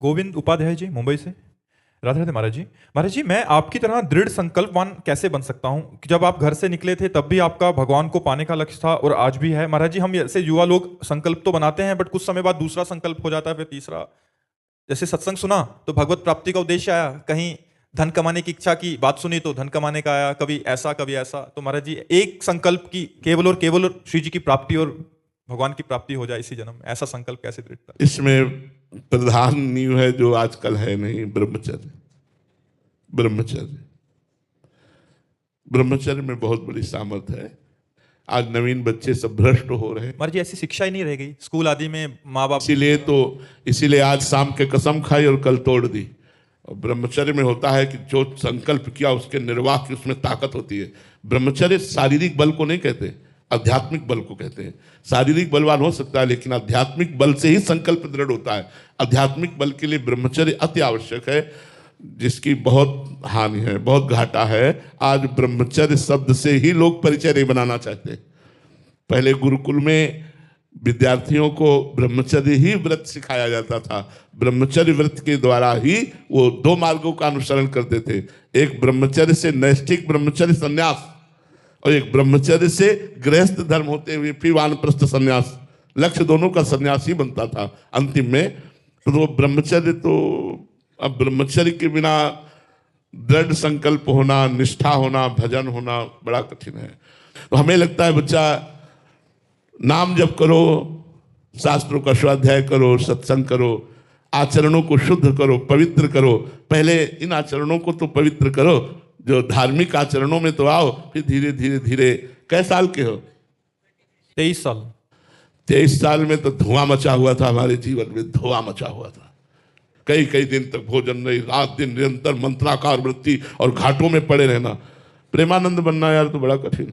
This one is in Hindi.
गोविंद उपाध्याय जी, मुंबई से। राधे राधे महाराज जी। महाराज जी, मैं आपकी तरह दृढ़ संकल्पवान कैसे बन सकता हूं कि जब आप घर से निकले थे तब भी आपका भगवान को पाने का लक्ष्य था और आज भी है। महाराज जी, हम ऐसे युवा लोग संकल्प तो बनाते हैं बट कुछ समय बाद दूसरा संकल्प हो जाता है, फिर तीसरा। जैसे सत्संग सुना तो भगवत प्राप्ति का उद्देश्य आया, कहीं धन कमाने की इच्छा की बात सुनी तो धन कमाने का आया, कभी ऐसा कभी ऐसा। तो महाराज जी, एक संकल्प की केवल और श्री जी की प्राप्ति और भगवान की प्राप्ति हो जाए इसी जन्म में, ऐसा संकल्प कैसे दृढ़ता? इसमें प्रधान नींव है जो आजकल है नहीं, ब्रह्मचर्य। ब्रह्मचर्य ब्रह्मचर्य में बहुत बड़ी सामर्थ्य है। आज नवीन बच्चे सब भ्रष्ट हो रहे हैं। महाराज जी, ऐसी शिक्षा ही नहीं रह गई स्कूल आदि में, माँ बाप। इसीलिए आज शाम के कसम खाई और कल तोड़ दी। और ब्रह्मचर्य में होता है कि जो संकल्प किया उसके निर्वाह की उसमें ताकत होती है। ब्रह्मचर्य शारीरिक बल को नहीं कहते, आध्यात्मिक बल को कहते हैं। शारीरिक बलवान हो सकता है लेकिन आध्यात्मिक बल से ही संकल्प दृढ़ होता है। आध्यात्मिक बल के लिए ब्रह्मचर्य अति आवश्यक है, जिसकी बहुत हानि है, बहुत घाटा है। आज ब्रह्मचर्य शब्द से ही लोग परिचय नहीं बनाना चाहते। पहले गुरुकुल में विद्यार्थियों को ब्रह्मचर्य ही व्रत सिखाया जाता था। ब्रह्मचर्य व्रत के द्वारा ही वो दो मार्गों का अनुसरण करते थे, एक ब्रह्मचर्य से नैष्ठिक ब्रह्मचर्य संन्यास और एक ब्रह्मचर्य से गृहस्थ धर्म होते हुए फिर वानप्रस्थ संन्यास। लक्ष्य दोनों का संन्यास ही बनता था अंतिम में। तो ब्रह्मचर्य, तो अब ब्रह्मचर्य के बिना दृढ़ संकल्प होना, निष्ठा होना, भजन होना बड़ा कठिन है। तो हमें लगता है बच्चा नाम जप करो, शास्त्रों का स्वाध्याय करो, सत्संग करो, आचरणों को शुद्ध करो, पवित्र करो। पहले इन आचरणों को तो पवित्र करो, जो धार्मिक आचरणों में तो आओ, फिर धीरे धीरे धीरे। कै साल के हो? 23 साल। 23 साल में तो धुआं मचा हुआ था, हमारे जीवन में धुआं मचा हुआ था। कई कई दिन तक भोजन नहीं, रात दिन निरंतर मंत्राकार वृत्ति और घाटों में पड़े रहना। प्रेमानंद बनना यार तो बड़ा कठिन।